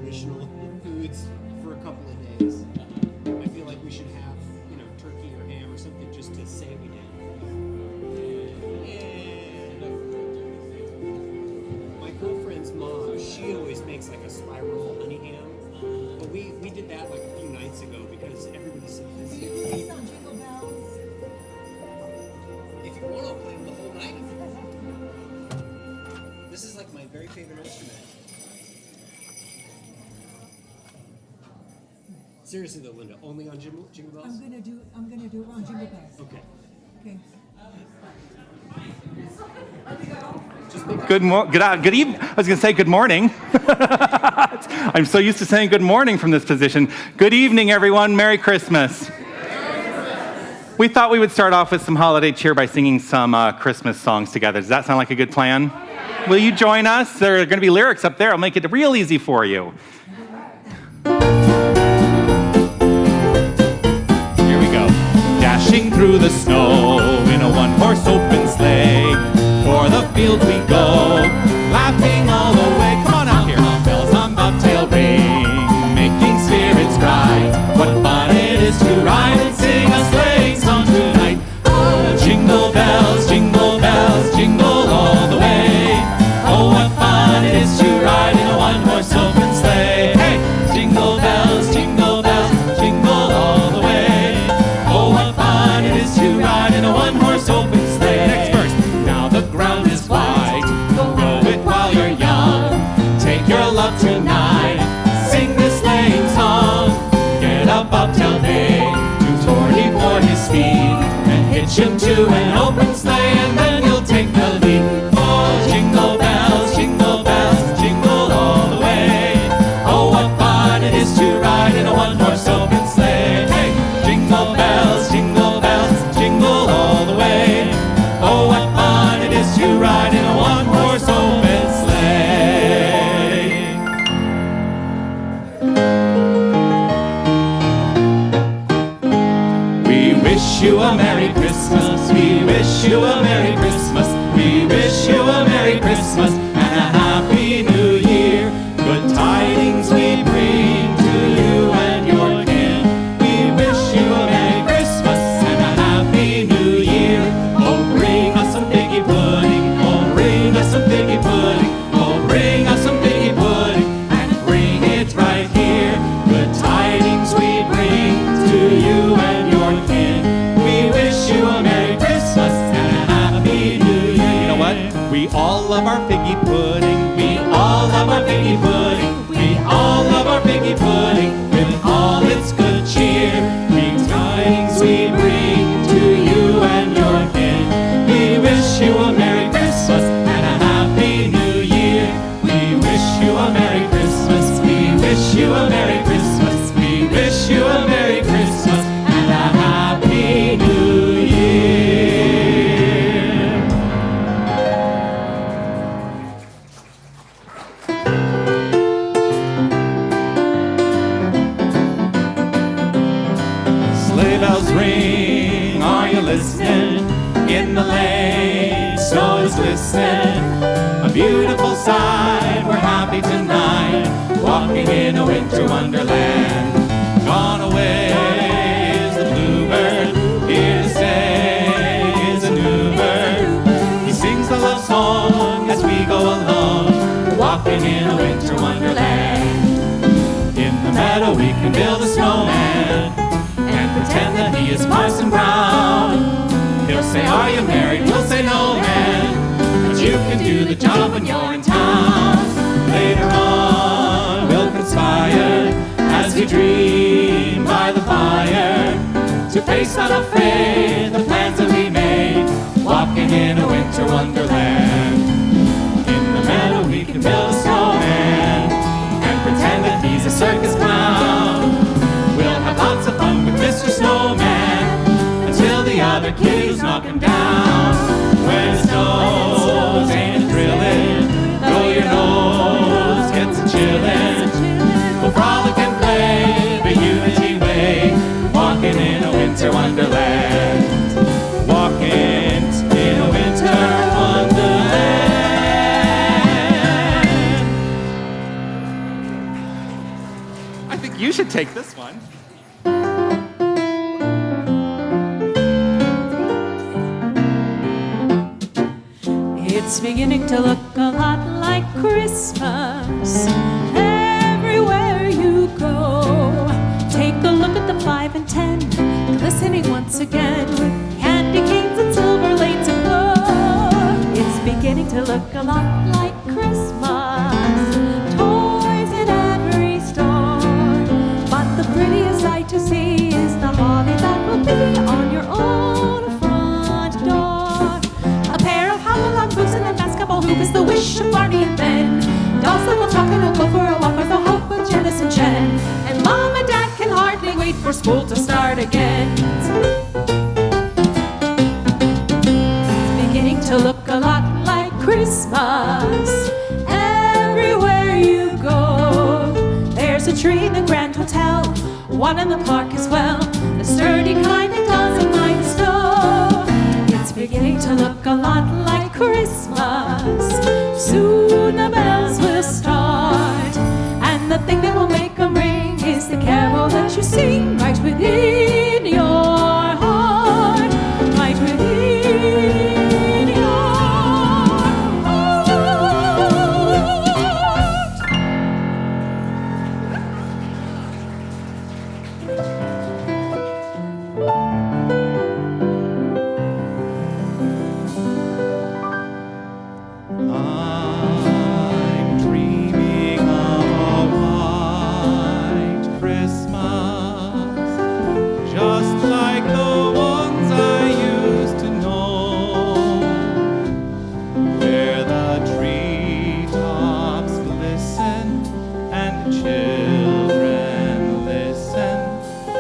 traditional foods for a couple of days. I feel like we should have, turkey or ham or something just to say we did. And my girlfriend's mom, she always makes like a spiral honey ham. But we did that like a few nights ago because everybody's so busy. Please don't jingle bells. If you want, I'll play them the whole night. This is like my very favorite instrument. Seriously though, Linda, only on Jingle Bells? I'm gonna do it on jingle bells. Okay. Okay. Good evening. I was going to say good morning. I'm so used to saying good morning from this position. Good evening, everyone. Merry Christmas. We thought we would start off with some holiday cheer by singing some Christmas songs together. Does that sound like a good plan? Will you join us? There are going to be lyrics up there. I'll make it real easy for you. Here we go. Dashing through the snow in a one-horse open sleigh. For the fields we go, laughing all the way. Come on out here. Bells on bobtail ring, making spirits bright. What fun it is to ride and sing a sleighing song tonight. Jingle bells, jingle all the way. Oh, what fun it is to ride in a one-horse open sleigh. Hey, jingle bells, jingle all the way. Oh, what fun it is to ride in a one-horse open sleigh. Next verse. Now the ground is white, go it while you're young. Take your love tonight, sing this sleighing song. Get a bobtail bay, too torny for his speed, and hitch him to an open sleigh, and then you'll take the lead. Oh, jingle bells, jingle all the way. Oh, what fun it is to ride in a one-horse open sleigh. Hey, jingle bells, jingle all the way. Oh, what fun it is to ride in a one-horse open sleigh. We wish you a Merry Christmas. We wish you a Merry Christmas. We wish you a Merry Christmas and a Happy New Year. Good tidings we bring to you and your kin. We wish you a Merry Christmas and a Happy New Year. Oh, bring us some figgy pudding. Oh, bring us some figgy pudding. Oh, bring us some figgy pudding and bring it right here. Good tidings we bring to you and your kin. We wish you a Merry Christmas and a Happy New Year. You know what? We all love our figgy pudding. We all love our figgy pudding. We all love our figgy pudding with all its good cheer. Good tidings we bring to you and your kin. We wish you a Merry Christmas and a Happy New Year. We wish you a Merry Christmas. We wish you a Merry Christmas. We wish you a Merry Christmas and a Happy New Year. Sleigh bells ring, are you listening? In the lane, snow is glistening. A beautiful sight, we're happy tonight, walking in a winter wonderland. Gone away is the bluebird, here to stay is a new bird. He sings the love song as we go along, walking in a winter wonderland. In the meadow we can build a snowman and pretend that he is Parson Brown. He'll say, are you married? We'll say, no, man, but you can do the job when you're in town. Later on, we'll conspire as we dream by the fire to face unafraid the plans that we made, walking in a winter wonderland. In the meadow, we can build a snowman and pretend that he's a circus clown. We'll have lots of fun with Mr. Snowman until the other kitties knock him down. When it snows, ain't it thrilling? Blow your nose, gets a chillin'. We'll frolic and play the Unity way, walking in a winter wonderland. Walking in a winter wonderland. take this one. It's beginning to look a lot like Christmas everywhere you go. Take a look at the 5 and 10, glistening once again with candy canes and silver lanes aglow. It's beginning to look a lot like Christmas, toys in every store. But the prettiest sight to see is the holly that will be on your own front door. A pair of hop-along boots and a basketball hoop is the wish of Barney and Ben. Dolls that will talk and will go for a walk with the hope of Janice and Jen. And Mom and Dad can hardly wait for school to start again. It's beginning to look a lot like Christmas everywhere you go. There's a tree in the Grand Hotel, one in the park as well, the sturdy kind that doesn't mind the snow. It's beginning to look a lot like Christmas. Soon the bells will start, and the thing that will make them ring is the carol that you sing right within your heart, right within your heart. I'm dreaming of a white Christmas, just like the ones I used to know, where the treetops glisten and children listen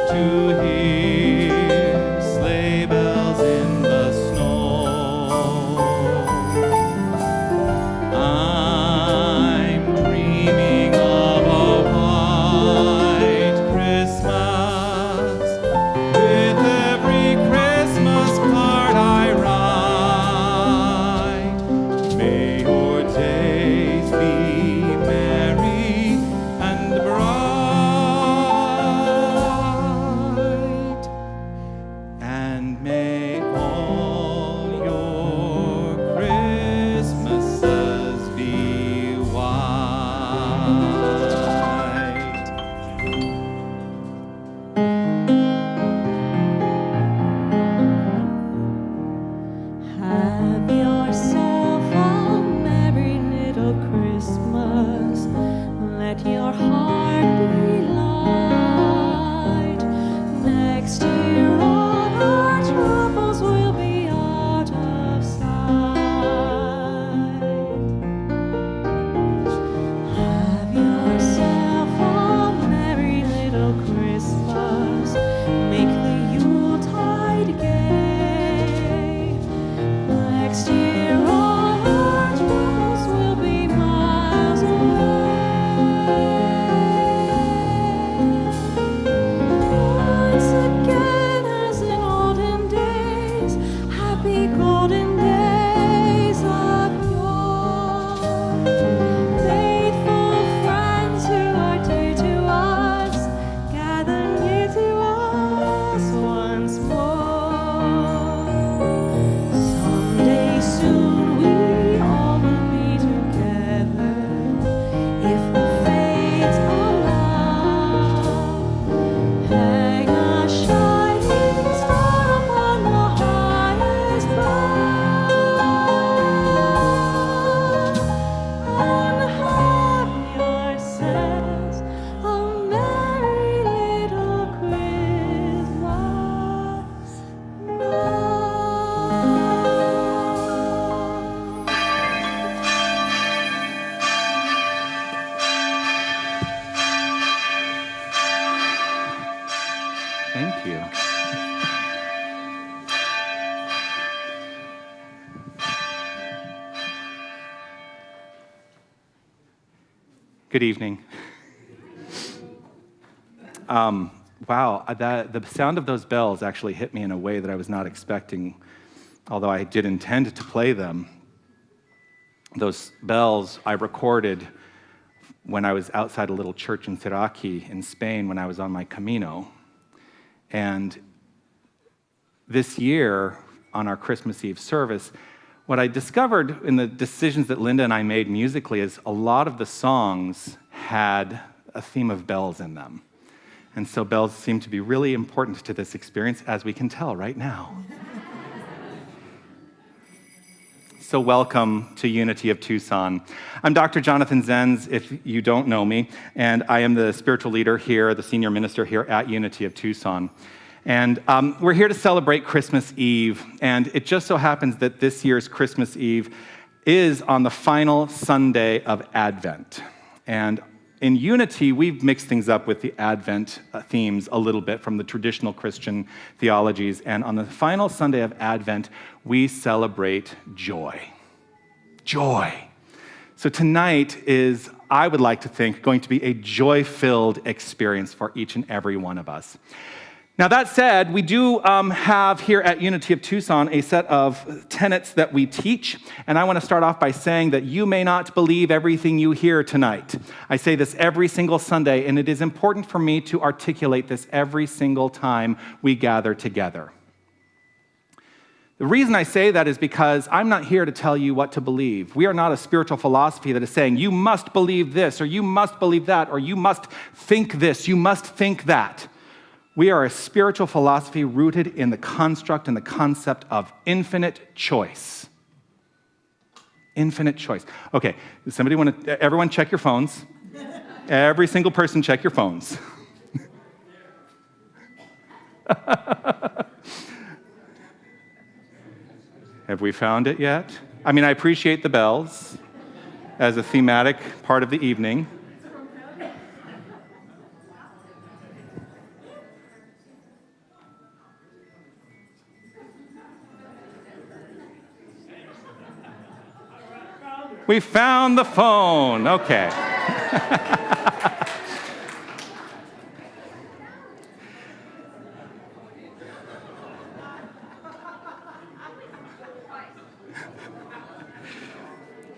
to hear sleigh bells in the snow. I'm dreaming of a white Christmas, with every Christmas card I write. May your days be merry and bright, and may all your Christmases be white. Have yourself a merry little Christmas. Let your heart be light. Next year all our troubles will be out of sight. Have yourself a merry little Christmas. Make the Yuletide gay. Next year all our troubles will be miles away. Once again, as in olden days, happy golden days of yore. Faithful friends who are dear to us, gather near to us once more. Someday soon we all will be together, if the fates allow. Hang a shining star upon the highest bough, and have yourselves a merry little Christmas now. Thank you. Good evening. Wow, the sound of those bells actually hit me in a way that I was not expecting, although I did intend to play them. Those bells I recorded when I was outside a little church in Siraki in Spain when I was on my Camino. And this year, on our Christmas Eve service, what I discovered in the decisions that Linda and I made musically is a lot of the songs had a theme of bells in them. And so bells seem to be really important to this experience, as we can tell right now. So welcome to Unity of Tucson. I'm Dr. Jonathan Zenz, if you don't know me, and I am the spiritual leader here, the senior minister here at Unity of Tucson. And we're here to celebrate Christmas Eve, and it just so happens that this year's Christmas Eve is on the final Sunday of Advent. And in Unity, we've mixed things up with the Advent themes a little bit from the traditional Christian theologies. And on the final Sunday of Advent, we celebrate joy. Joy. So tonight is, I would like to think, going to be a joy-filled experience for each and every one of us. Now, that said, we do have here at Unity of Tucson a set of tenets that we teach, and I want to start off by saying that you may not believe everything you hear tonight. I say this every single Sunday, and it is important for me to articulate this every single time we gather together. The reason I say that is because I'm not here to tell you what to believe. We are not a spiritual philosophy that is saying, you must believe this, or you must believe that, or you must think this, you must think that. We are a spiritual philosophy rooted in the construct and the concept of infinite choice. Infinite choice. Okay, does somebody want to, everyone check your phones. Every single person check your phones. Have we found it yet? I mean, I appreciate the bells as a thematic part of the evening. We found the phone. Okay.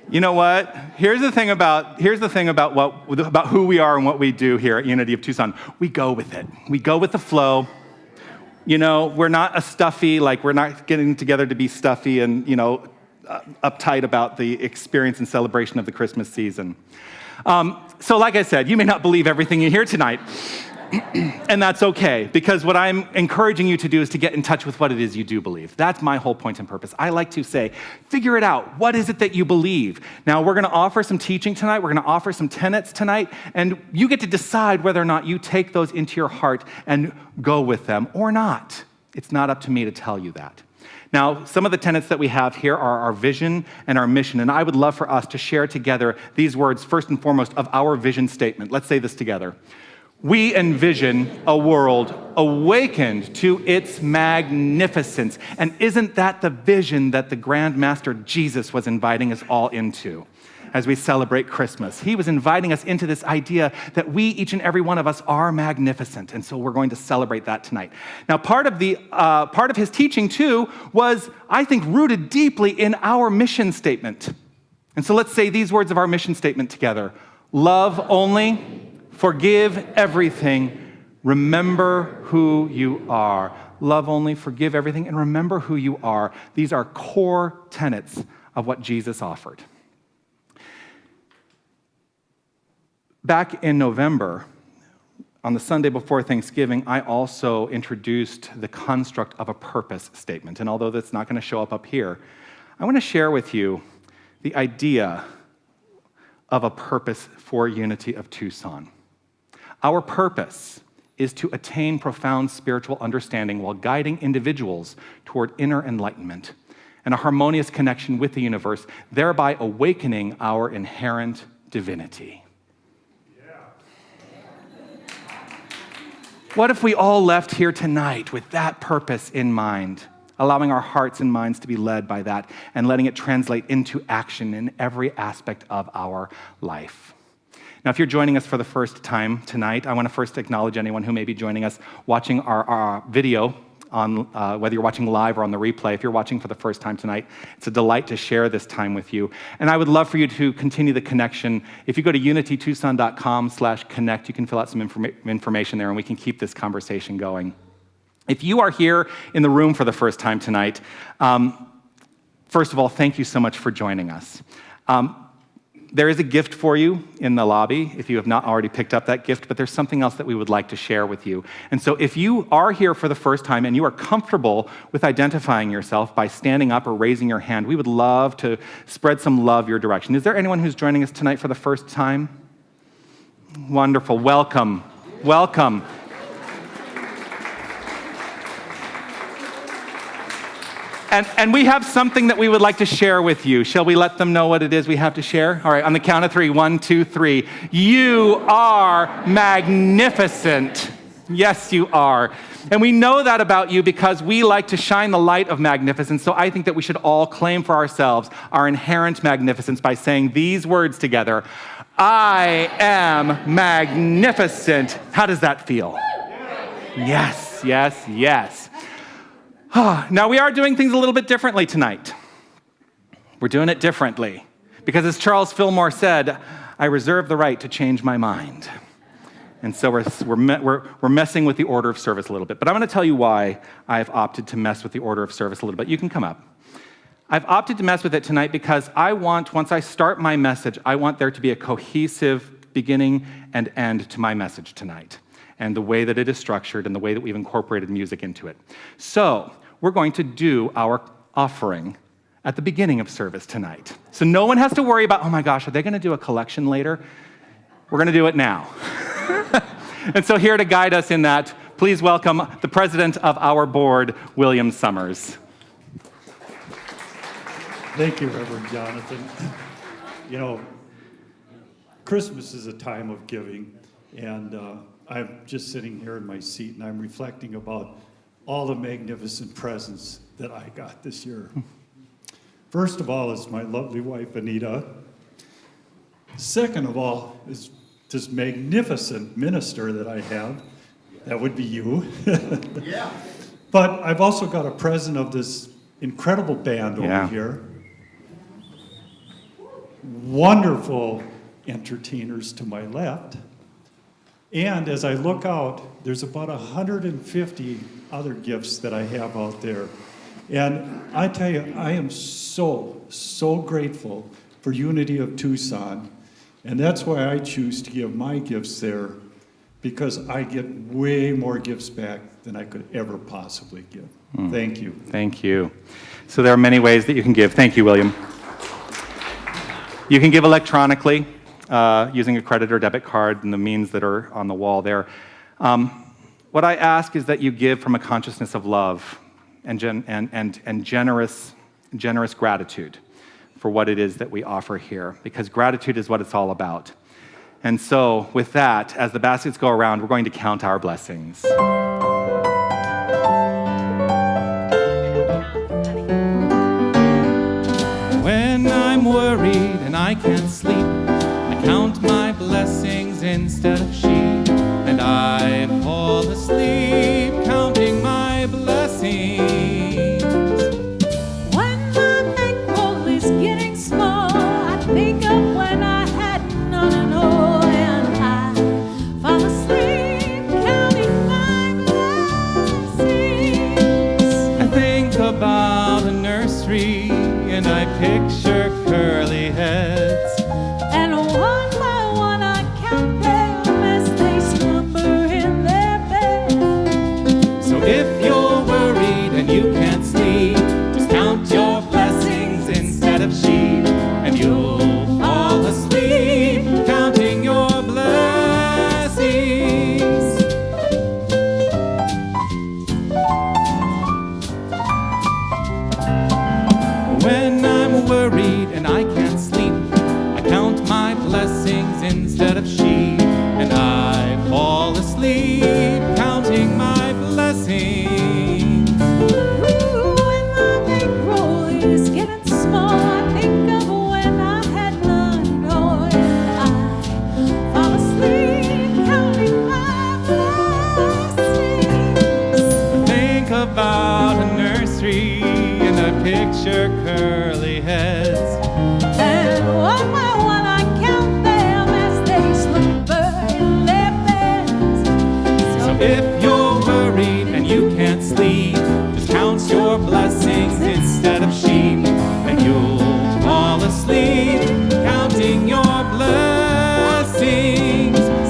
You know what? Here's the thing about who we are and what we do here at Unity of Tucson. We go with it. We go with the flow. You know, we're not a stuffy, like we're not getting together to be stuffy and, uptight about the experience and celebration of the Christmas season. So like I said, you may not believe everything you hear tonight, and that's okay, because what I'm encouraging you to do is to get in touch with what it is you do believe. That's my whole point and purpose. I like to say, figure it out. What is it that you believe? Now, we're going to offer some teaching tonight. We're going to offer some tenets tonight, and you get to decide whether or not you take those into your heart and go with them or not. It's not up to me to tell you that. Now, some of the tenets that we have here are our vision and our mission, and I would love for us to share together these words, first and foremost, of our vision statement. Let's say this together. We envision a world awakened to its magnificence. And isn't that the vision that the Grand Master Jesus was inviting us all into as we celebrate Christmas? He was inviting us into this idea that we, each and every one of us, are magnificent. And so we're going to celebrate that tonight. Now, part of his teaching, too, was, I think, rooted deeply in our mission statement. And so let's say these words of our mission statement together. Love only, forgive everything, remember who you are. Love only, forgive everything, and remember who you are. These are core tenets of what Jesus offered. Back in November, on the Sunday before Thanksgiving, I also introduced the construct of a purpose statement. And although that's not going to show up here, I want to share with you the idea of a purpose for Unity of Tucson. Our purpose is to attain profound spiritual understanding while guiding individuals toward inner enlightenment and a harmonious connection with the universe, thereby awakening our inherent divinity. What if we all left here tonight with that purpose in mind, allowing our hearts and minds to be led by that and letting it translate into action in every aspect of our life? Now, if you're joining us for the first time tonight, I want to first acknowledge anyone who may be joining us watching our video whether you're watching live or on the replay. If you're watching for the first time tonight, it's a delight to share this time with you. And I would love for you to continue the connection. If you go to unitytucson.com/connect, you can fill out some information there, and we can keep this conversation going. If you are here in the room for the first time tonight, first of all, thank you so much for joining us. There is a gift for you in the lobby if you have not already picked up that gift, but there's something else that we would like to share with you. And so if you are here for the first time and you are comfortable with identifying yourself by standing up or raising your hand, we would love to spread some love your direction. Is there anyone who's joining us tonight for the first time? Wonderful. Welcome. Welcome. And we have something that we would like to share with you. Shall we let them know what it is we have to share? All right, on the count of 3, 1, 2, 3. You are magnificent. Yes, you are. And we know that about you because we like to shine the light of magnificence. So I think that we should all claim for ourselves our inherent magnificence by saying these words together. I am magnificent. How does that feel? Yes, yes, yes. Now, we are doing things a little bit differently tonight. We're doing it differently because, as Charles Fillmore said, I reserve the right to change my mind. And so we're messing with the order of service a little bit. But I'm going to tell you why I've opted to mess with the order of service a little bit. You can come up. I've opted to mess with it tonight because once I start my message, I want there to be a cohesive beginning and end to my message tonight, and the way that it is structured and the way that we've incorporated music into it. So we're going to do our offering at the beginning of service tonight. So no one has to worry about, oh my gosh, are they going to do a collection later? We're going to do it now. And so here to guide us in that, please welcome the president of our board, William Summers. Thank you, Reverend Jonathan. You know, Christmas is a time of giving, and I'm just sitting here in my seat, and I'm reflecting about all the magnificent presents that I got this year. First of all is my lovely wife, Anita. Second of all is this magnificent minister that I have. That would be you. Yeah. But I've also got a present of this incredible band over here. Wonderful entertainers to my left. And as I look out, there's about 150 other gifts that I have out there. And I tell you, I am so, so grateful for Unity of Tucson. And that's why I choose to give my gifts there, because I get way more gifts back than I could ever possibly give. Thank you. Thank you. So there are many ways that you can give. Thank you, William. You can give electronically, using a credit or debit card and the means that are on the wall there. What I ask is that you give from a consciousness of love and generous gratitude for what it is that we offer here, because gratitude is what it's all about. And so with that, as the baskets go around, we're going to count our blessings. When I'm worried and I can't sleep, I count my blessings instead of sheep, and I fall asleep counting my blessings. When my bankroll is getting small, I think of when I had none at all, and I fall asleep counting my blessings. I think about a nursery and I picture curly heads. And one by one I count them as they slumber in their bed. So if you're worried and you can't sleep, just count your blessings instead of sheep, and you'll fall asleep counting your blessings. When I'm worried and I can't sleep, I count my blessings instead of sheep, and I fall asleep counting my blessings. Ooh, when my bankroll is getting small, I think of when I had none at all, and I fall asleep counting my blessings. Think about tree and I picture curly heads. And one by one I count them as they slumber in their beds. So if you're worried and you can't sleep, just count your blessings instead of sheep, and you'll fall asleep counting your blessings.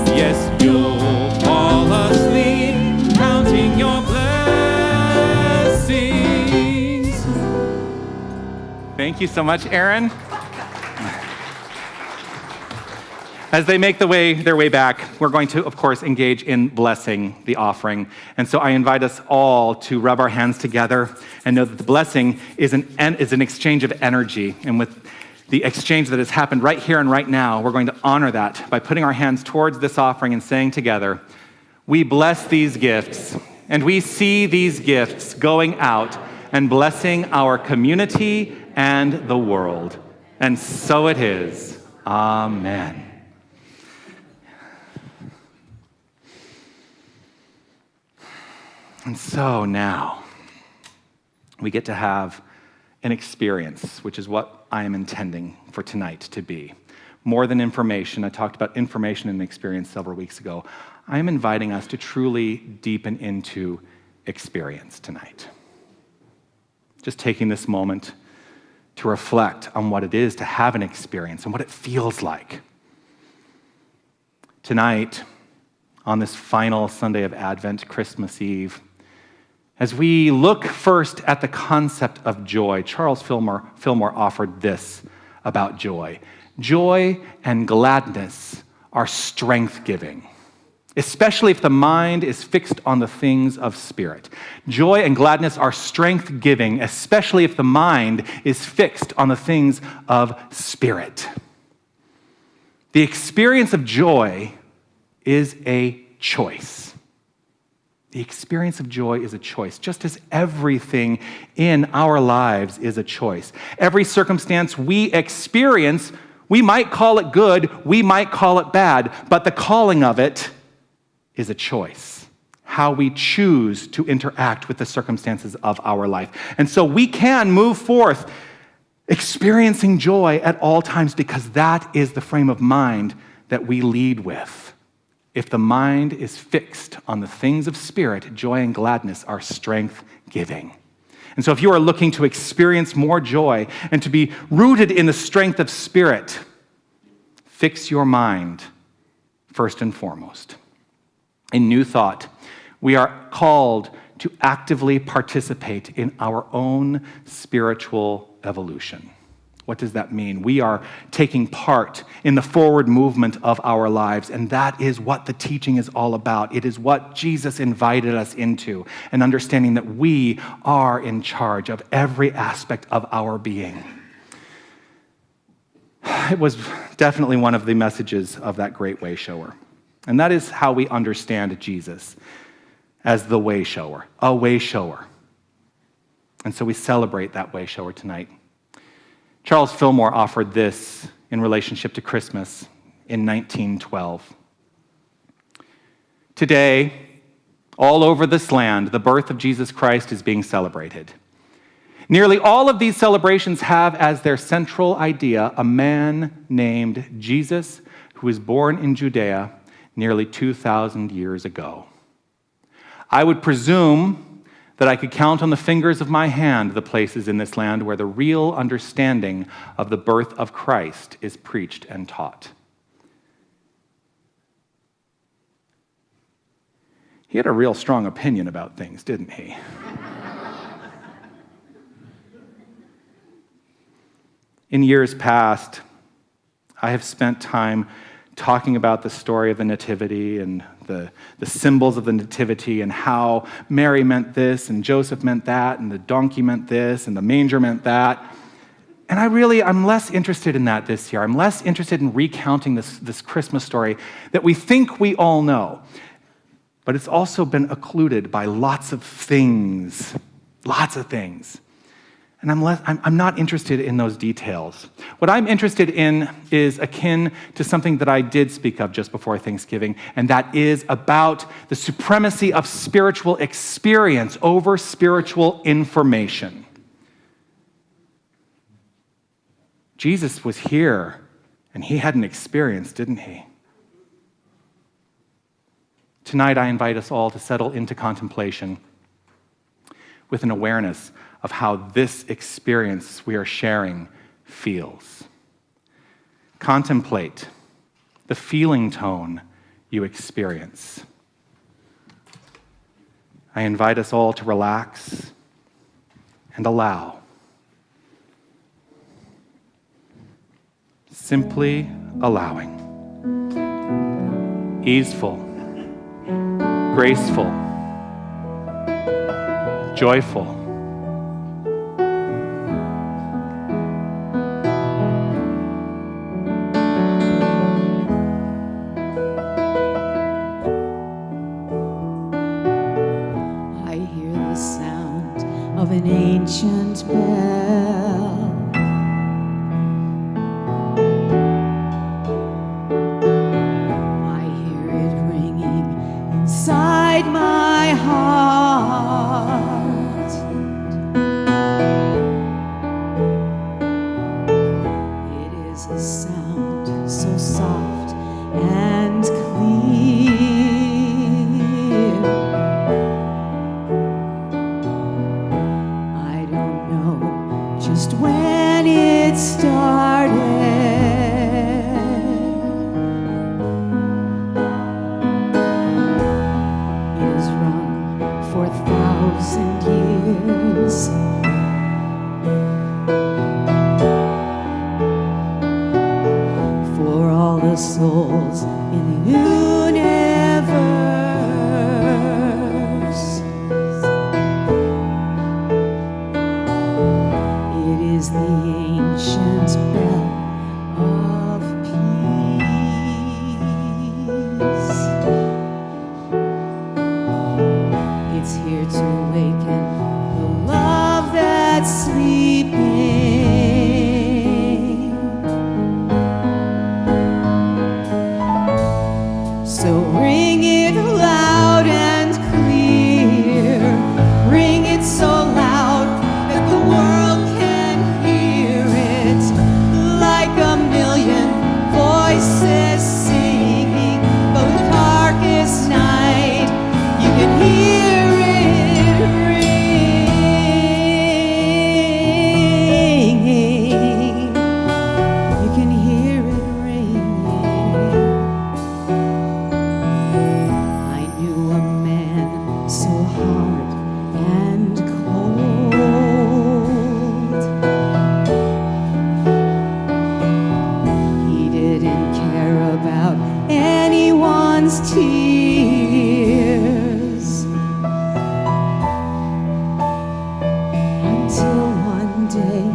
Yes, you'll fall asleep counting your blessings. Thank you so much, Aaron. As they make their way back, we're going to, of course, engage in blessing the offering. And so I invite us all to rub our hands together and know that the blessing is an exchange of energy. And with the exchange that has happened right here and right now, we're going to honor that by putting our hands towards this offering and saying together, we bless these gifts, and we see these gifts going out and blessing our community and the world. And so it is. Amen. And so now, we get to have an experience, which is what I am intending for tonight to be. More than information, I talked about information and experience several weeks ago. I am inviting us to truly deepen into experience tonight. Just taking this moment to reflect on what it is to have an experience and what it feels like. Tonight, on this final Sunday of Advent, Christmas Eve, as we look first at the concept of joy, Charles Fillmore offered this about joy. Joy and gladness are strength-giving, especially if the mind is fixed on the things of spirit. Joy and gladness are strength-giving, especially if the mind is fixed on the things of spirit. The experience of joy is a choice. The experience of joy is a choice, just as everything in our lives is a choice. Every circumstance we experience, we might call it good, we might call it bad, but the calling of it is a choice. How we choose to interact with the circumstances of our life. And so we can move forth experiencing joy at all times because that is the frame of mind that we lead with. If the mind is fixed on the things of spirit, joy and gladness are strength-giving. And so if you are looking to experience more joy and to be rooted in the strength of spirit, fix your mind first and foremost. In New Thought, we are called to actively participate in our own spiritual evolution. What does that mean? We are taking part in the forward movement of our lives, and that is what the teaching is all about. It is what Jesus invited us into, and understanding that we are in charge of every aspect of our being. It was definitely one of the messages of that great way shower. And that is how we understand Jesus, as the way shower, a way shower. And so we celebrate that way shower tonight. Charles Fillmore offered this in relationship to Christmas in 1912. Today, all over this land, the birth of Jesus Christ is being celebrated. Nearly all of these celebrations have as their central idea a man named Jesus who was born in Judea nearly 2,000 years ago. I would presume that I could count on the fingers of my hand the places in this land where the real understanding of the birth of Christ is preached and taught. He had a real strong opinion about things, didn't he? In years past, I have spent time talking about the story of the Nativity and the symbols of the Nativity and how Mary meant this and Joseph meant that and the donkey meant this and the manger meant that. And I'm less interested in that this year. I'm less interested in recounting this Christmas story that we think we all know. But it's also been occluded by lots of things. And I'm not interested in those details. What I'm interested in is akin to something that I did speak of just before Thanksgiving, and that is about the supremacy of spiritual experience over spiritual information. Jesus was here, and he had an experience, didn't he? Tonight, I invite us all to settle into contemplation with an awareness of how this experience we are sharing feels. Contemplate the feeling tone you experience. I invite us all to relax and allow. Simply allowing. Easeful, graceful, joyful. Of an ancient bell. I hear it ringing inside my heart. It is a sound so soft and clear. Just when it started, it has rung for 1,000 years. For all the souls in the universe. It is the ancient bell of peace. It's here to awaken the love that's sleeping. So ring it loud and clear. Ring it so loud that the world voices singing, but the darkest night, you can hear it ringing. You can hear it ringing. I knew a man so hard and cold. He didn't care about anyone's tears until one day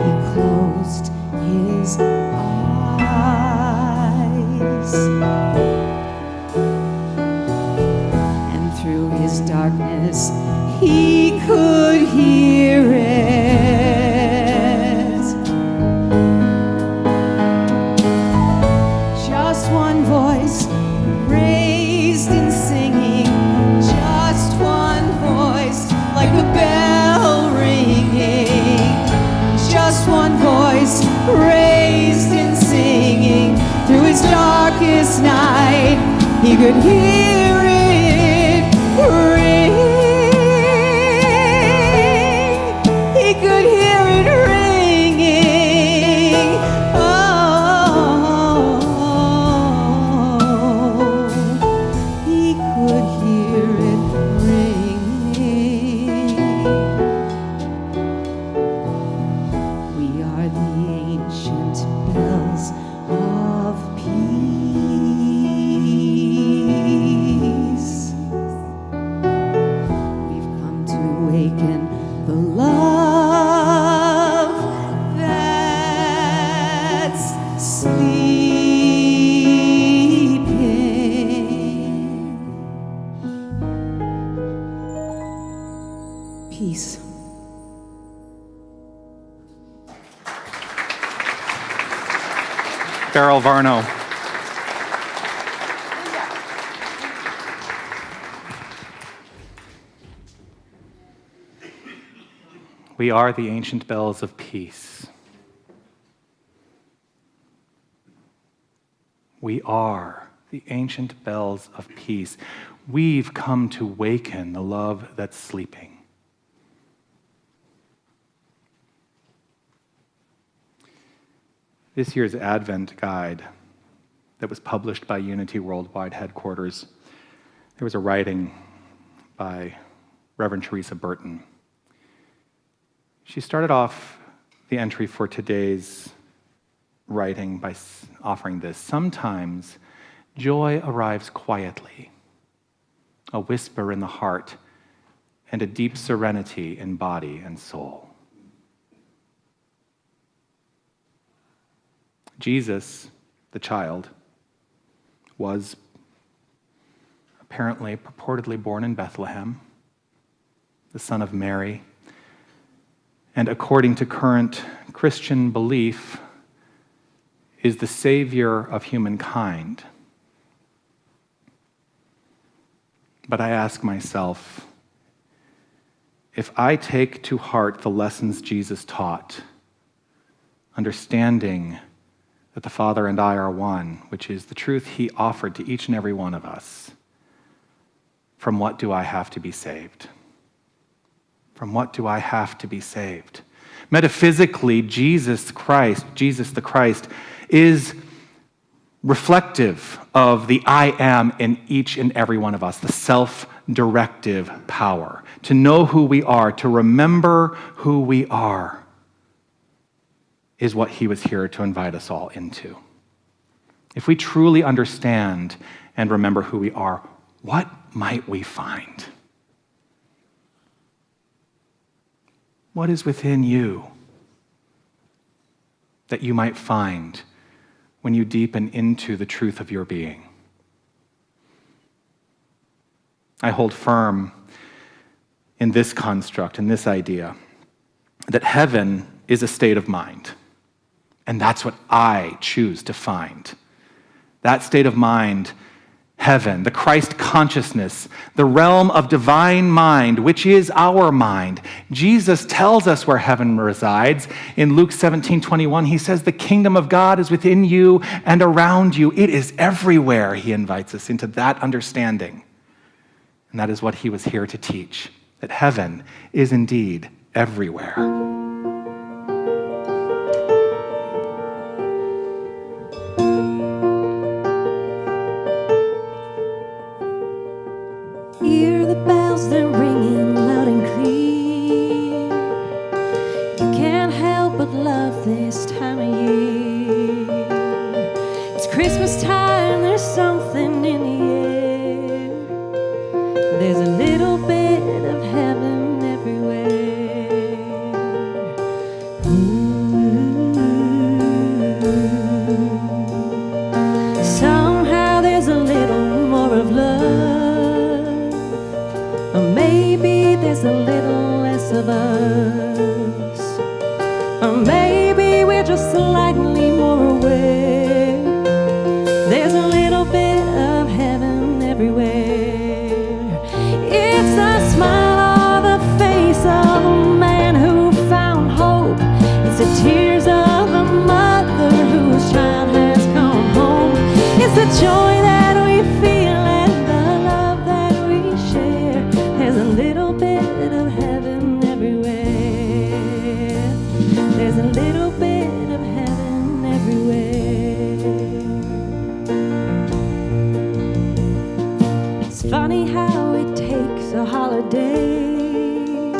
he closed his eyes, and through his darkness he could hear it. Just one voice raised in singing, just one voice like a bell ringing, just one voice raised in singing. Through his darkest night, he could hear it ring. He could hear it ringing. He could hear it ringing. We are the ancient bells of peace. We've come to awaken the love that's sleeping. Peace. Beryl Varno. We are the ancient bells of peace. We are the ancient bells of peace. We've come to waken the love that's sleeping. This year's Advent guide that was published by Unity Worldwide headquarters, there was a writing by Reverend Teresa Burton. She started off the entry for today's writing by offering this. Sometimes joy arrives quietly, a whisper in the heart, and a deep serenity in body and soul. Jesus, the child, was apparently purportedly born in Bethlehem, the son of Mary, and according to current Christian belief, is the savior of humankind. But I ask myself, if I take to heart the lessons Jesus taught, understanding that the Father and I are one, which is the truth he offered to each and every one of us, from what do I have to be saved? From what do I have to be saved? Metaphysically, Jesus the Christ, is reflective of the I am in each and every one of us, the self-directive power. To know who we are, to remember who we are, is what he was here to invite us all into. If we truly understand and remember who we are, what might we find? What is within you that you might find when you deepen into the truth of your being? I hold firm in this construct, in this idea, that heaven is a state of mind. And that's what I choose to find. That state of mind, heaven, the Christ consciousness, the realm of divine mind, which is our mind. Jesus tells us where heaven resides. In Luke 17:21, he says, the kingdom of God is within you and around you. It is everywhere. He invites us into that understanding. And that is what he was here to teach, that heaven is indeed everywhere. Hear the bells, they're ringing loud and clear. You can't help but love this time of year. It's Christmas time, there's something in the air. There's a little bit of heaven everywhere. Ooh. Somehow there's a little more of love. Or maybe there's a little less of us. Or maybe we're just slightly more aware. There's a little bit of heaven everywhere. It's the smile on the face of a man who found hope. It's the tears of a mother whose child has come home. It's the joy that we feel and the love that we share. There's a little bit of heaven everywhere. There's a little bit of heaven everywhere. It's funny how it takes a holiday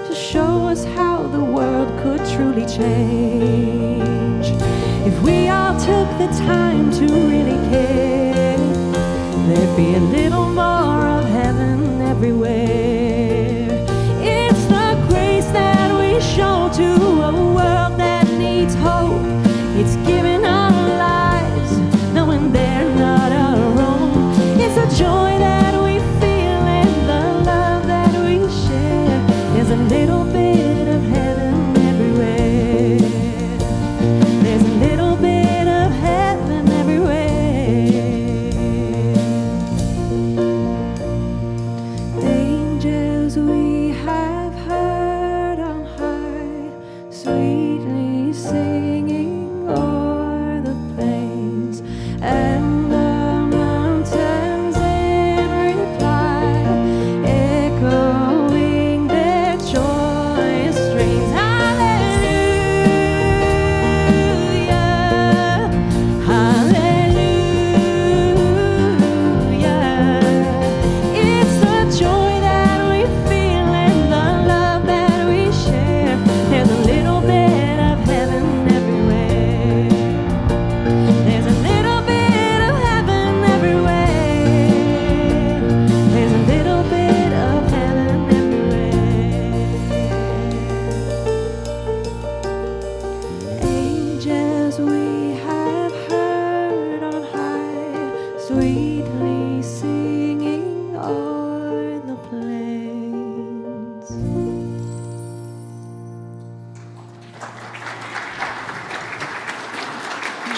to show us how the world could truly change. If we all took the time to really care, there'd be a little more of heaven everywhere. It's the grace that we show to a world that needs hope. It's giving our lives, knowing they're not our own. It's the joy that we feel and the love that we share. There's a little bit of heaven everywhere. There's a little bit of heaven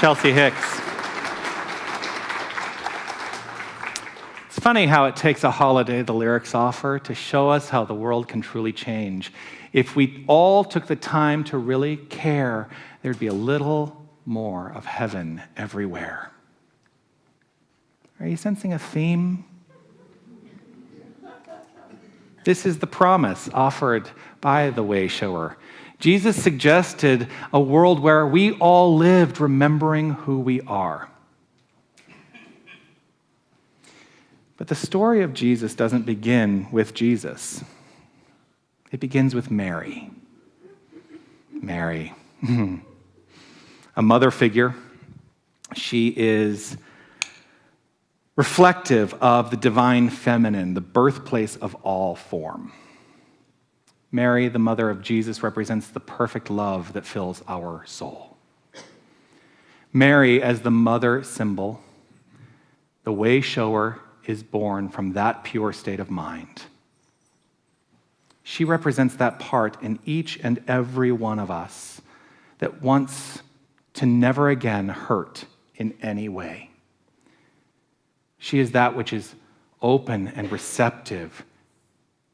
Chelsea Hicks. It's funny how it takes a holiday the lyrics offer to show us how the world can truly change. If we all took the time to really care, there'd be a little more of heaven everywhere. Are you sensing a theme? This is the promise offered by the way shower. Jesus suggested a world where we all lived remembering who we are. But the story of Jesus doesn't begin with Jesus. It begins with Mary. Mary, a mother figure. She is reflective of the divine feminine, the birthplace of all form. Mary, the mother of Jesus, represents the perfect love that fills our soul. Mary, as the mother symbol, the way shower, is born from that pure state of mind. She represents that part in each and every one of us that wants to never again hurt in any way. She is that which is open and receptive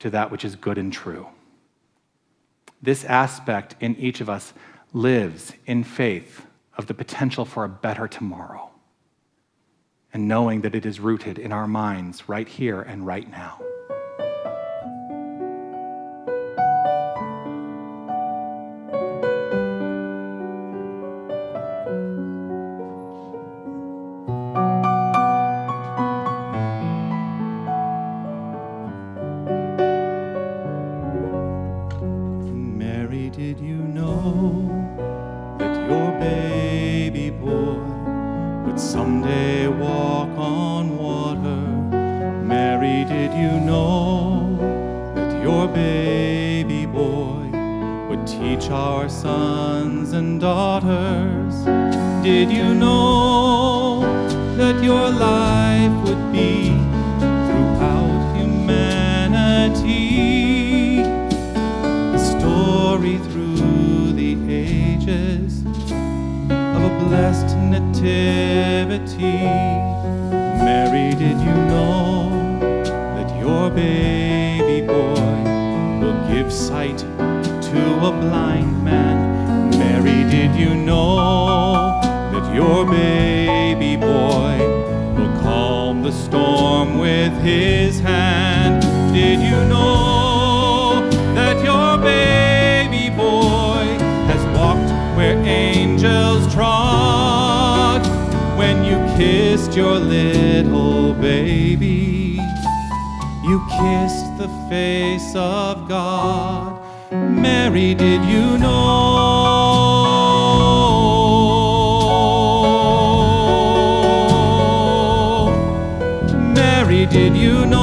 to that which is good and true. This aspect in each of us lives in faith of the potential for a better tomorrow, and knowing that it is rooted in our minds right here and right now. Mary, did you know that your baby boy would someday walk on water? Mary, did you know that your baby boy would teach our sons and daughters? Did you know that your life would be throughout humanity a story through the ages of a blessed nativity? Mary, did you know that your baby boy will give sight to a blind man? Mary, did you know that your baby boy will calm the storm with his hand? Did you know that your baby boy has walked where angels trod? When you kissed your little baby, you kissed the face of God. Mary, did you know? Mary, did you know?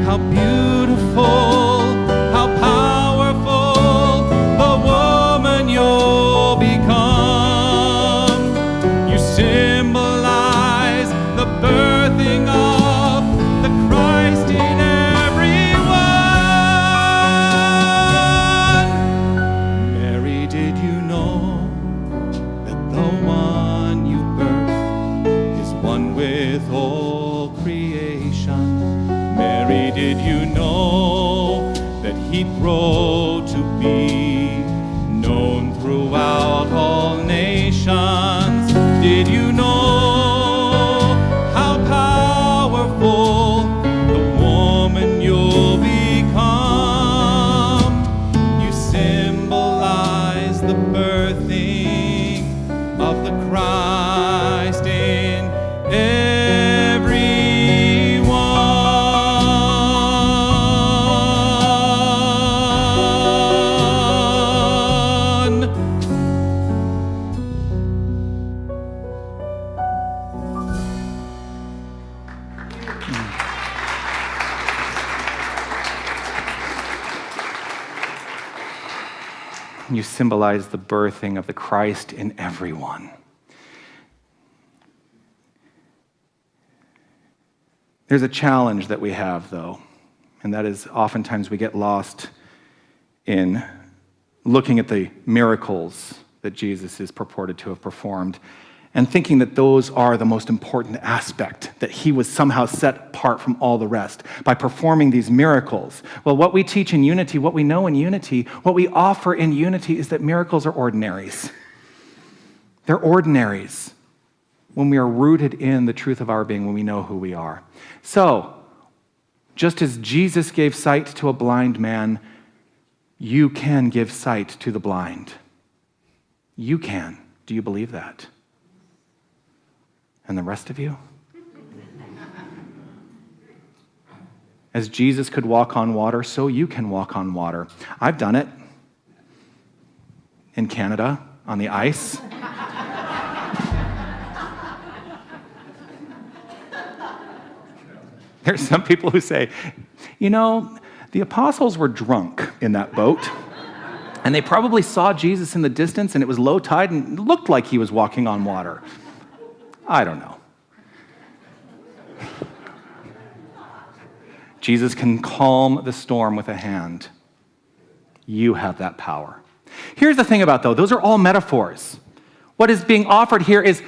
How beautiful, how powerful the woman you'll become. You symbolize the birthing of the Christ in everyone. Mary, did you know that the one you birth is one with all creation? Mary, did you know that he'd grow to be known throughout all nations? Did you know how powerful the woman you'll become? You symbolize the birthing of the Christ in everyone. You symbolize the birthing of the Christ in everyone. There's a challenge that we have, though. And that is oftentimes we get lost in looking at the miracles that Jesus is purported to have performed and thinking that those are the most important aspect, that he was somehow set apart from all the rest by performing these miracles. Well, what we teach in Unity, what we know in Unity, what we offer in Unity is that miracles are ordinaries. They're ordinaries when we are rooted in the truth of our being, when we know who we are. So, just as Jesus gave sight to a blind man, you can give sight to the blind. You can. Do you believe that? And the rest of you? As Jesus could walk on water, so you can walk on water. I've done it in Canada on the ice. There's some people who say, you know, the apostles were drunk in that boat, and they probably saw Jesus in the distance, and it was low tide, and it looked like he was walking on water. I don't know. Jesus can calm the storm with a hand. You have that power. Here's the thing about, though, those are all metaphors. What is being offered here is,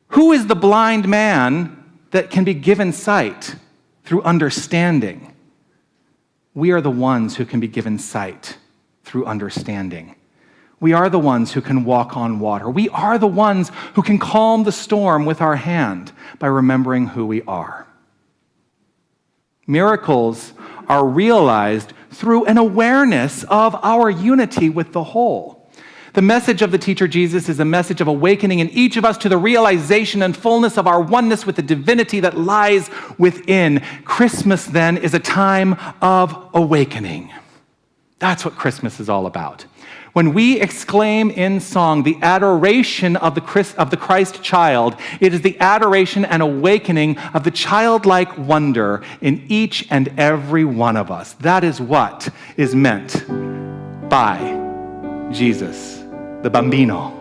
who is the blind man that can be given sight through understanding? We are the ones who can be given sight through understanding. We are the ones who can walk on water. We are the ones who can calm the storm with our hand by remembering who we are. Miracles are realized through an awareness of our unity with the whole. The message of the teacher Jesus is a message of awakening in each of us to the realization and fullness of our oneness with the divinity that lies within. Christmas, then, is a time of awakening. That's what Christmas is all about. When we exclaim in song the adoration of the Christ child, it is the adoration and awakening of the childlike wonder in each and every one of us. That is what is meant by Jesus, the Bambino.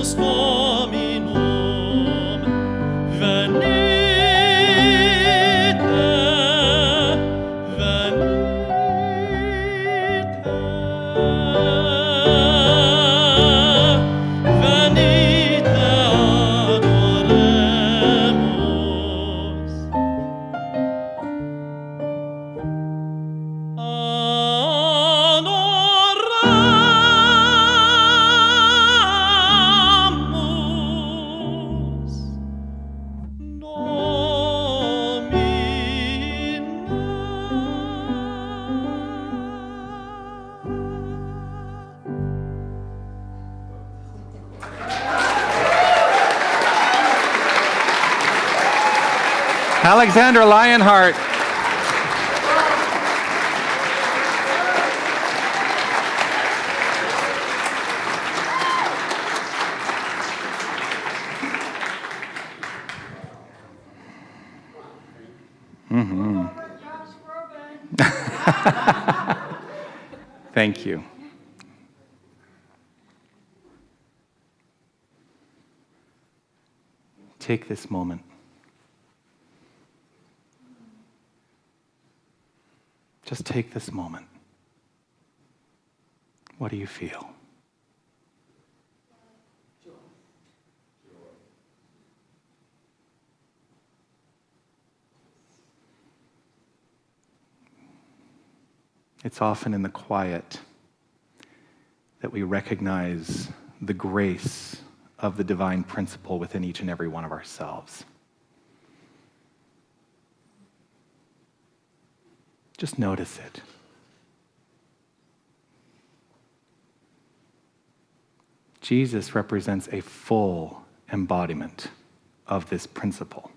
Angelus Dominum, venite, venite, venite adoremus. Adoramus Domina. Alexander Lionheart. Thank you. Take this moment. Just take this moment. What do you feel? It's often in the quiet that we recognize the grace of the divine principle within each and every one of ourselves. Just notice it. Jesus represents a full embodiment of this principle,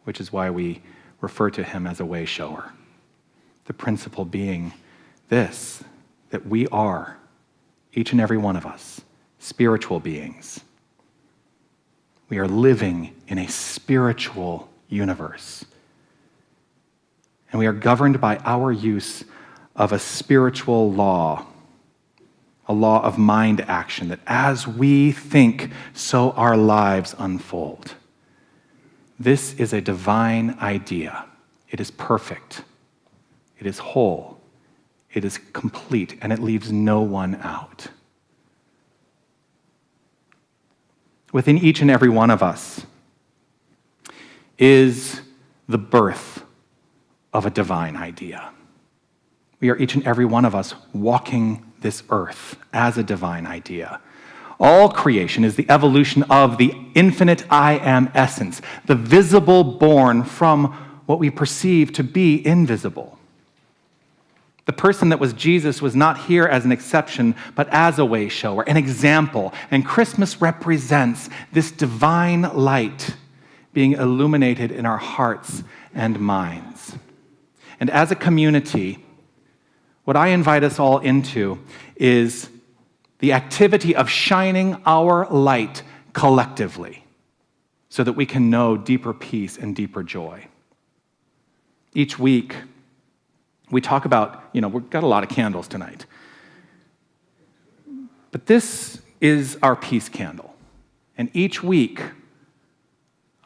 which is why we refer to him as a way shower. The principle being this, that we are, each and every one of us, spiritual beings. We are living in a spiritual universe. And we are governed by our use of a spiritual law, a law of mind action, that as we think, so our lives unfold. This is a divine idea. It is perfect. It is whole. It is complete, and it leaves no one out. Within each and every one of us is the birth of a divine idea. We are each and every one of us walking this earth as a divine idea. All creation is the evolution of the infinite I am essence, the visible born from what we perceive to be invisible. The person that was Jesus was not here as an exception, but as a way shower, an example. And Christmas represents this divine light being illuminated in our hearts and minds. And as a community, what I invite us all into is the activity of shining our light collectively so that we can know deeper peace and deeper joy. Each week, we talk about, we've got a lot of candles tonight. But this is our peace candle. And each week,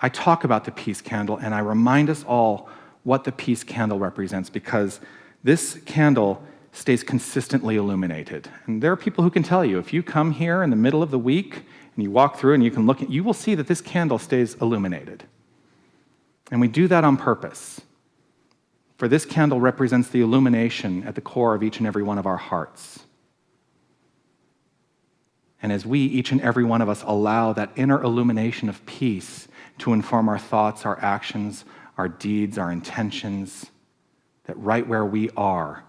I talk about the peace candle and I remind us all what the peace candle represents, because this candle stays consistently illuminated. And there are people who can tell you, if you come here in the middle of the week and you walk through and you can look, you will see that this candle stays illuminated. And we do that on purpose. For this candle represents the illumination at the core of each and every one of our hearts. And as we, each and every one of us, allow that inner illumination of peace to inform our thoughts, our actions, our deeds, our intentions, that right where we are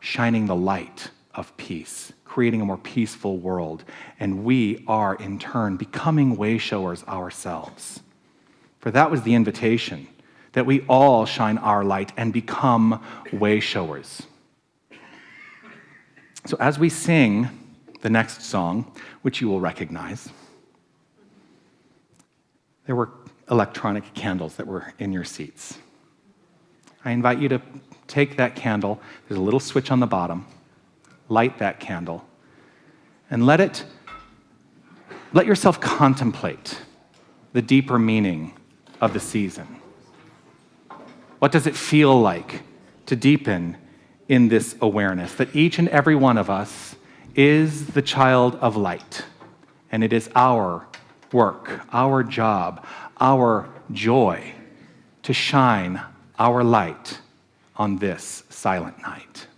shining the light of peace, creating a more peaceful world, and we are, in turn, becoming way showers ourselves. For that was the invitation, that we all shine our light and become way showers. So as we sing the next song, which you will recognize, there were electronic candles that were in your seats. I invite you to take that candle, there's a little switch on the bottom, light that candle, and let it let yourself contemplate the deeper meaning of the season. What does it feel like to deepen in this awareness that each and every one of us is the child of light, and it is our work, our job, our joy to shine our light on this silent night.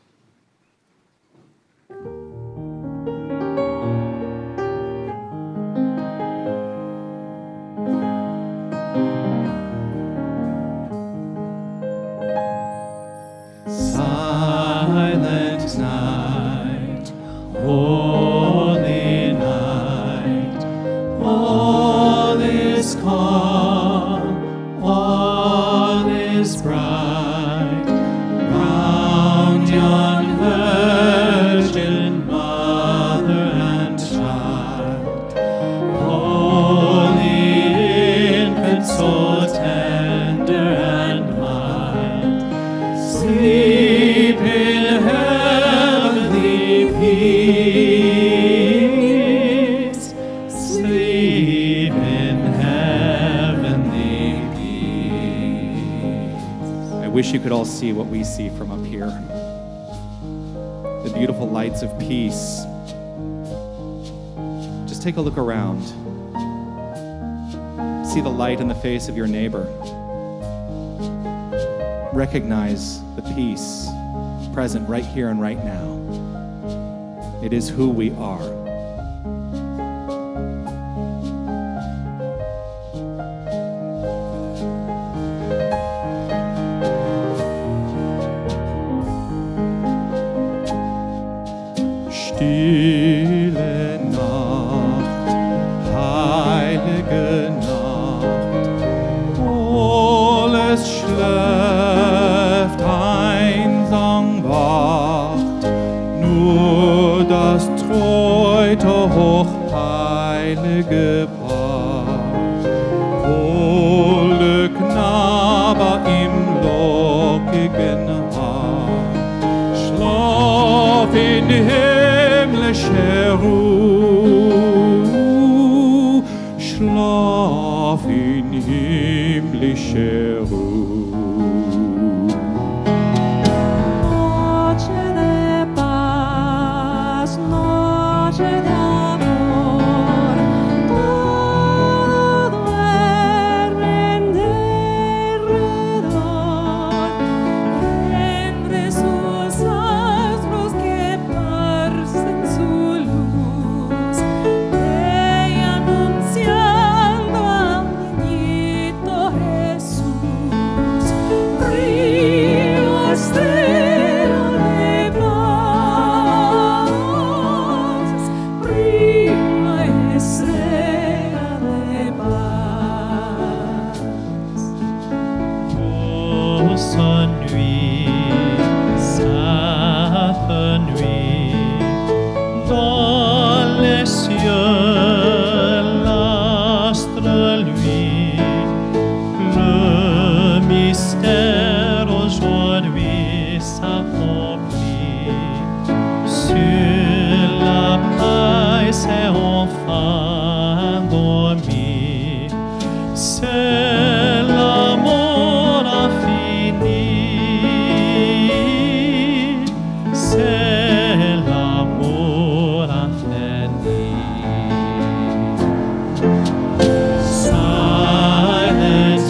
Silent night, holy night, all is calm, all is bright, round yon virgin mother and child, holy infant so tender and mild, sleep in heavenly peace, sleep in heavenly peace. I wish you could all see what we see from up here. The beautiful lights of peace. Just take a look around. See the light in the face of your neighbor. Recognize the peace present right here and right now. It is who we are. Stille Nacht, heilige Nacht, alles schläft, einsam wacht, nur das treute hochheilige Paar, holde Knabe im lockigen Haar, schlaf in himmlischer Ruhe, schlaf in himmlischer Ruhe. Noche de paz, noche de amor, todo duerme en derredor, entre sus astros que parcen su luz, ve anunciando al niñito Jesús, río estrella de paz, prima estrella de paz. Douce nuit, sainte nuit, dans les cieux, l'astre luit, le mystère aujourd'hui s'accomplit, sur la paille c'est enfin endormi, c'est l'amour infini, c'est l'amour infini. Silent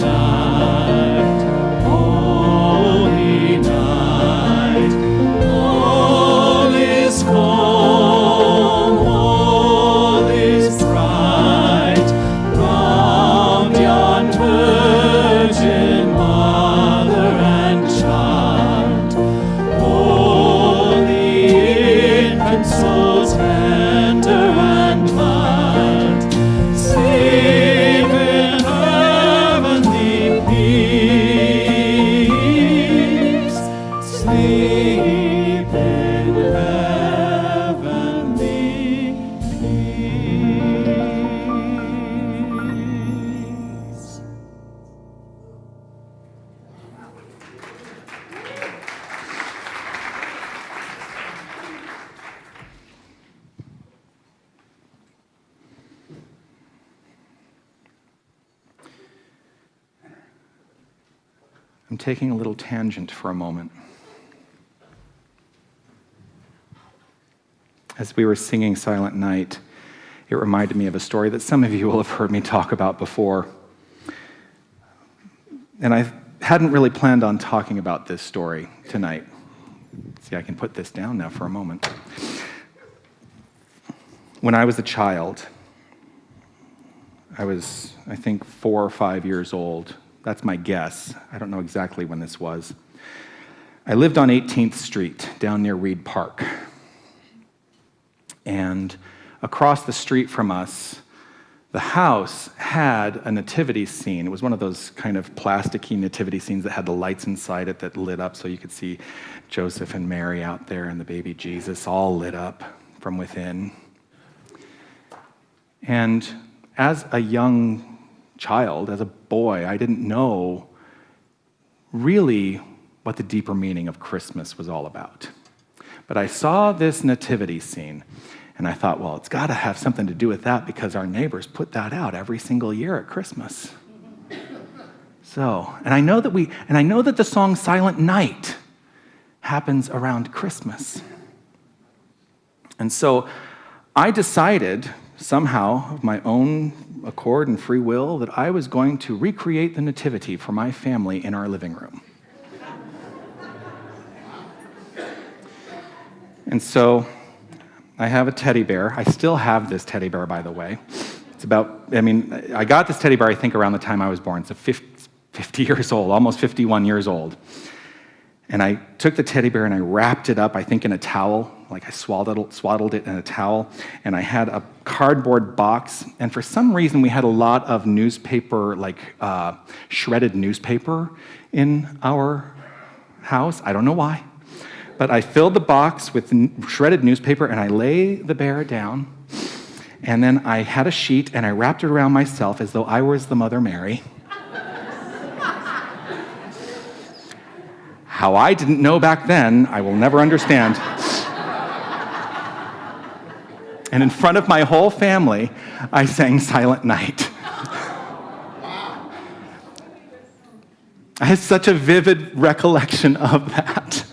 night, holy night, all is calm, all is I'm taking a little tangent for a moment. As we were singing Silent Night, it reminded me of a story that some of you will have heard me talk about before. And I hadn't really planned on talking about this story tonight. See, I can put this down now for a moment. When I was a child, I was, I think, 4 or 5 years old. That's my guess. I don't know exactly when this was. I lived on 18th Street, down near Reed Park. And across the street from us, the house had a nativity scene. It was one of those kind of plasticky nativity scenes that had the lights inside it that lit up so you could see Joseph and Mary out there and the baby Jesus all lit up from within. And as a young child, as a boy, I didn't know really what the deeper meaning of Christmas was all about. But I saw this nativity scene, and I thought, well, it's got to have something to do with that because our neighbors put that out every single year at Christmas. So, and I know that the song Silent Night happens around Christmas. And so I decided somehow, of my own accord and free will, that I was going to recreate the nativity for my family in our living room. And so I have a teddy bear. I still have this teddy bear, by the way. I got this teddy bear, I think, around the time I was born. So 50 years old, almost 51 years old. And I took the teddy bear and I wrapped it up, I think, in a towel. Like I swaddled it in a towel. And I had a cardboard box. And for some reason, we had a lot of newspaper, shredded newspaper in our house. I don't know why. But I filled the box with shredded newspaper and I lay the bear down. And then I had a sheet and I wrapped it around myself as though I was the Mother Mary. How I didn't know back then, I will never understand. And in front of my whole family, I sang Silent Night. I had such a vivid recollection of that.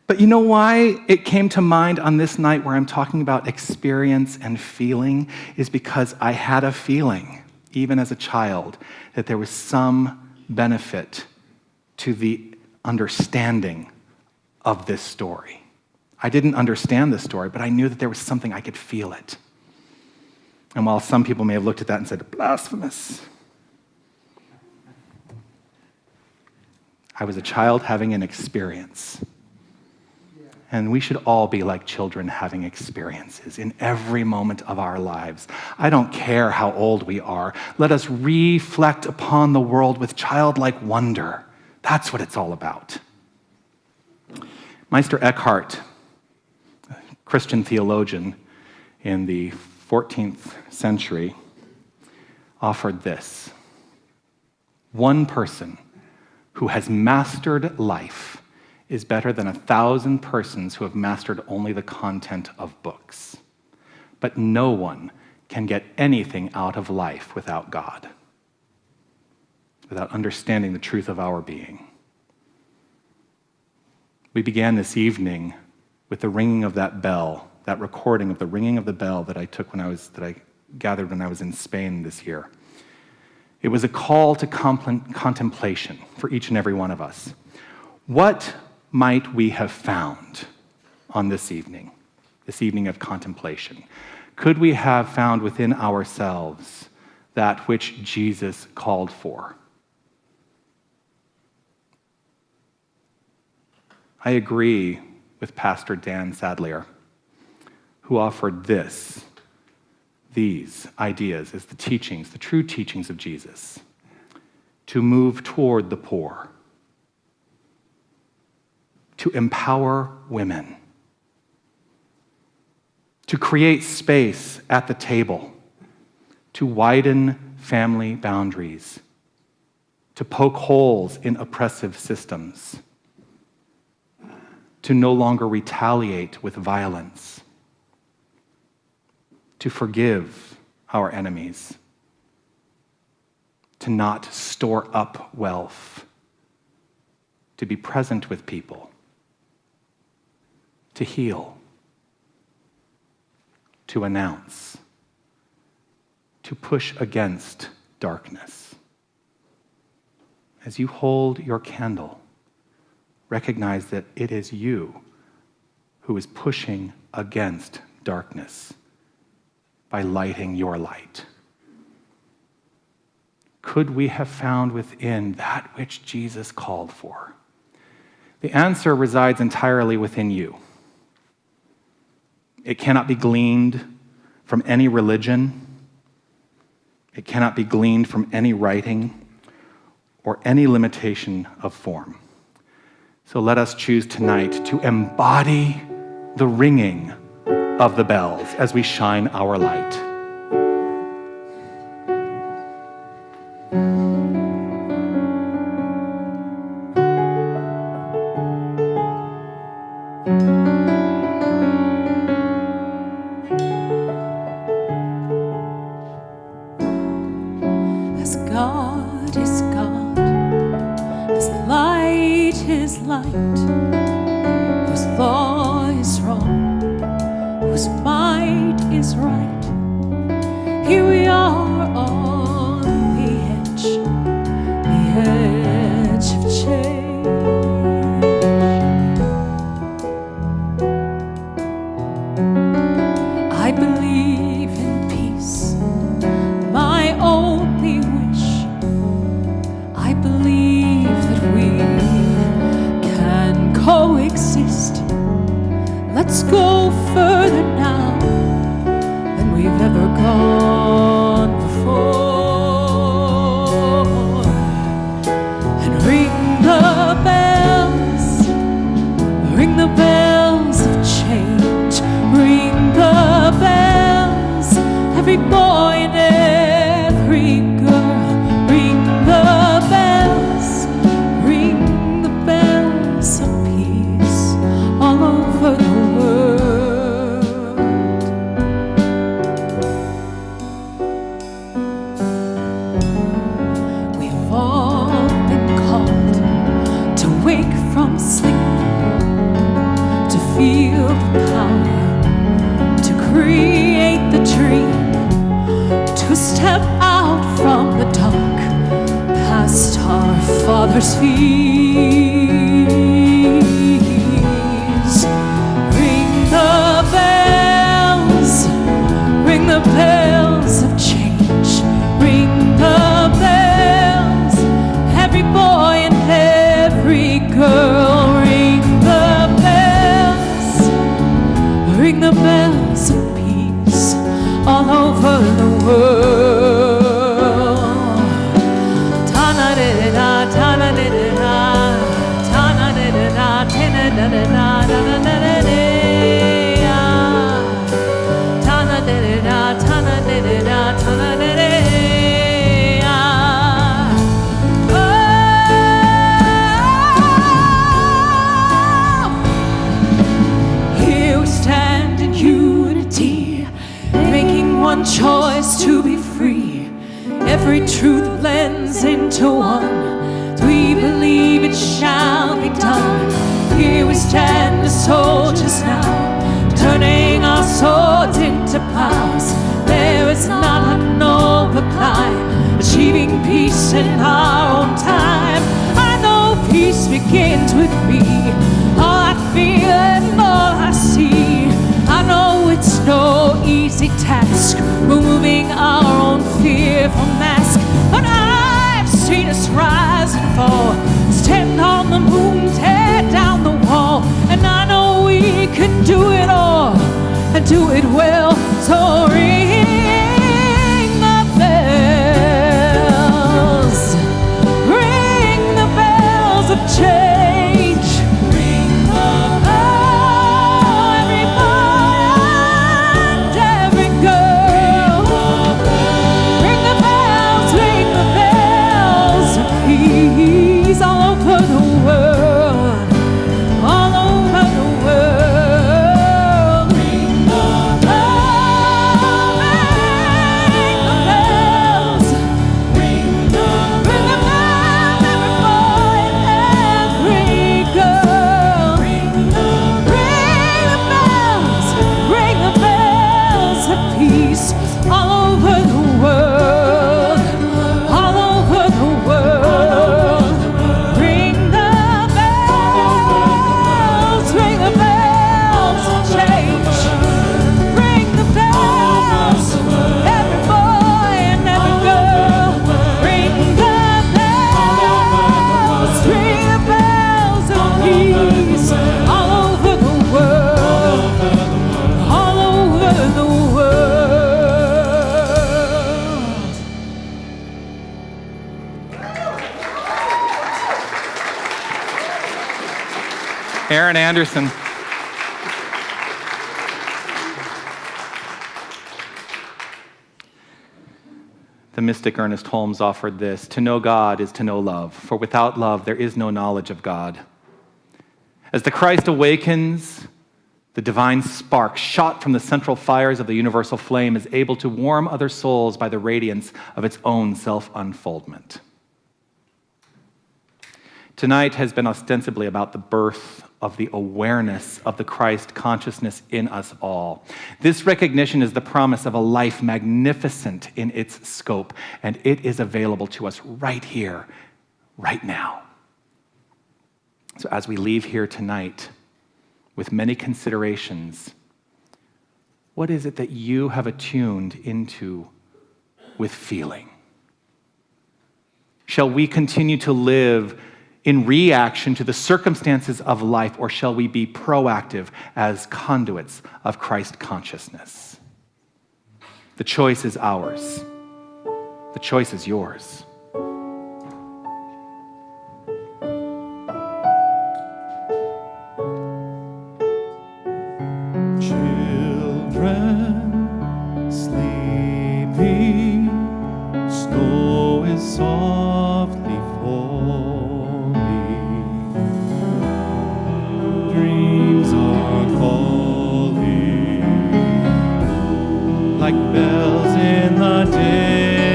But you know why it came to mind on this night where I'm talking about experience and feeling is because I had a feeling, even as a child, that there was some benefit to the understanding of this story. I didn't understand this story, but I knew that there was something I could feel it. And while some people may have looked at that and said, blasphemous, I was a child having an experience. And we should all be like children having experiences in every moment of our lives. I don't care how old we are. Let us reflect upon the world with childlike wonder. That's what it's all about. Meister Eckhart, a Christian theologian in the 14th century, offered this. One person who has mastered life is better than 1,000 persons who have mastered only the content of books. But no one can get anything out of life without God, without understanding the truth of our being. We began this evening with the ringing of that bell, that recording of the ringing of the bell that I gathered when I was in Spain this year. It was a call to contemplation for each and every one of us. What might we have found on this evening of contemplation? Could we have found within ourselves that which Jesus called for? I agree with Pastor Dan Sadlier, who offered these ideas as the teachings, the true teachings of Jesus, to move toward the poor, to empower women, to create space at the table, to widen family boundaries, to poke holes in oppressive systems, to no longer retaliate with violence, to forgive our enemies, to not store up wealth, to be present with people, to heal, to announce, to push against darkness. As you hold your candle, recognize that it is you who is pushing against darkness by lighting your light. Could we have found within that which Jesus called for? The answer resides entirely within you. It cannot be gleaned from any religion. It cannot be gleaned from any writing or any limitation of form. So let us choose tonight to embody the ringing of the bells as we shine our light. As God is God, as light is light, whose law is wrong, whose might is right. Here we are on the edge of change. I believe in peace, my only wish. I believe that we can coexist. Let's go further now than we've ever gone before. And ring the bells of change, ring the bells, every boy and every girl, ring the bells of peace all over the world. We've all been called to wake from sleep, to feel the power, to create the dream, to step out from the dark, past our Father's feet. Ring the bells of change, ring the bells, every boy and every girl, ring the bells of peace all over the world. Ta-na-di-di-da, ta-na-di-di-da, ta-na-di-di-da, ta-na-di-da-da, ta-na-di-da-da, ta-na-di-di-da, ta-na-di-di-da, ta-na-di-da. One choice to be free. Every truth blends into one. We believe it shall be done. Here we stand as soldiers now, turning our swords into plows. There is not a noble climb, achieving peace in our own time. I know peace begins with me. All I feel and all I see. I know it's no easy task, removing our own fearful mask. But I've seen us rise and fall, stand on the moon, tear down the wall. And I know we can do it all, and do it well. So ring the bells, ring the bells of change. All over the world, ring the bells. Aaron Anderson. The mystic Ernest Holmes offered this: to know God is to know love, for without love there is no knowledge of God. As the Christ awakens, the divine spark shot from the central fires of the universal flame is able to warm other souls by the radiance of its own self-unfoldment. Tonight has been ostensibly about the birth of the awareness of the Christ consciousness in us all. This recognition is the promise of a life magnificent in its scope, and it is available to us right here, right now. So as we leave here tonight with many considerations, what is it that you have attuned into with feeling? Shall we continue to live in reaction to the circumstances of life, or shall we be proactive as conduits of Christ consciousness? The choice is ours. The choice is yours. Children sleeping, snow is softly falling, dreams are calling like bells in the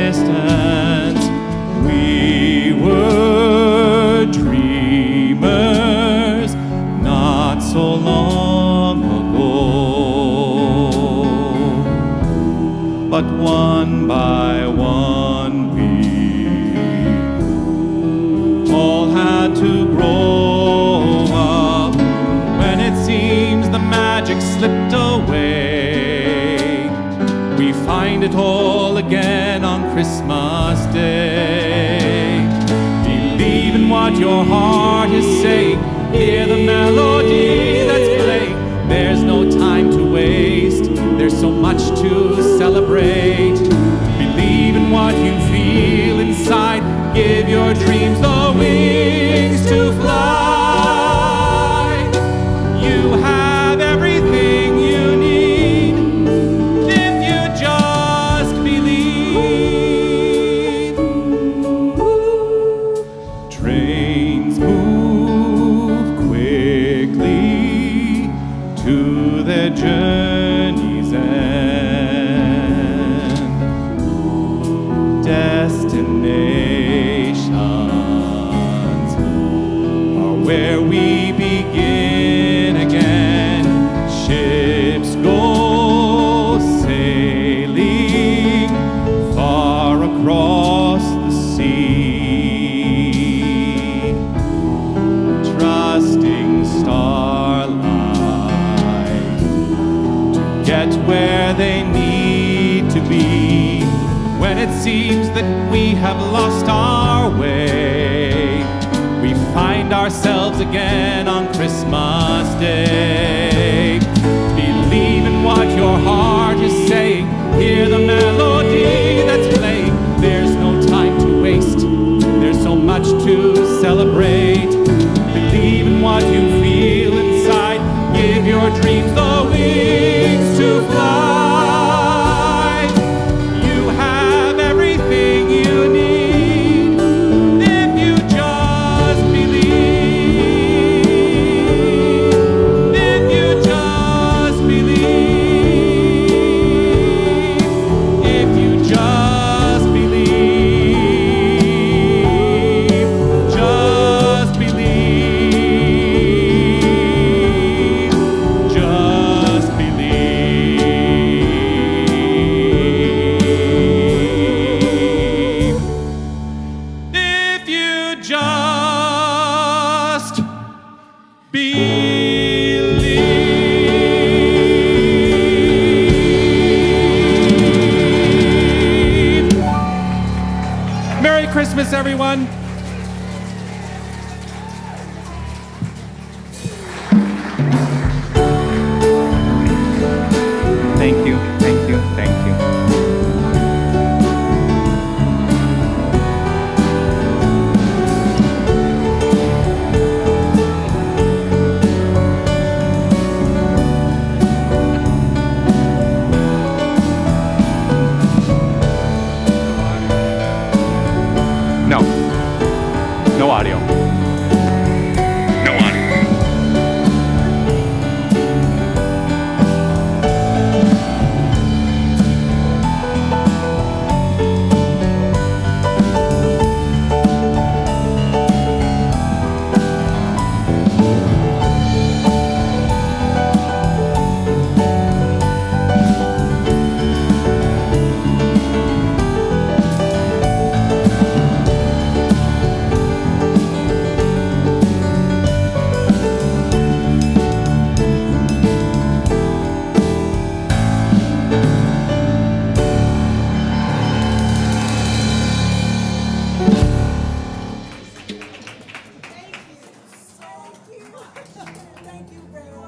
distance. We were dreamers not so long ago, but one by one we all had to grow up. When it seems the magic slipped away, we find it all again on Christmas Day. Believe in what your heart is saying, hear the melody that's playing. There's no time to waste, there's so much to celebrate. Believe in what you feel inside, give your dreams the wings to fly. You have everything you need if you just believe. Trains move quickly to their journey's end. Destinations are where we begin again. Ships go sailing far across the sea, trusting starlight to get where they need to be. When it seems that we have lost our way, we find ourselves again on Christmas Day. Believe in what your heart is saying, hear the melody that's playing. There's no time to waste, there's so much to celebrate. Believe in what you feel inside, give your dreams the wings to fly. You have everything you need if you just believe. If you just believe. If you just believe. Just believe. Just believe. If you just believe. Merry Christmas, everyone. Thank you, thank you, thank you. Thank you, Brad.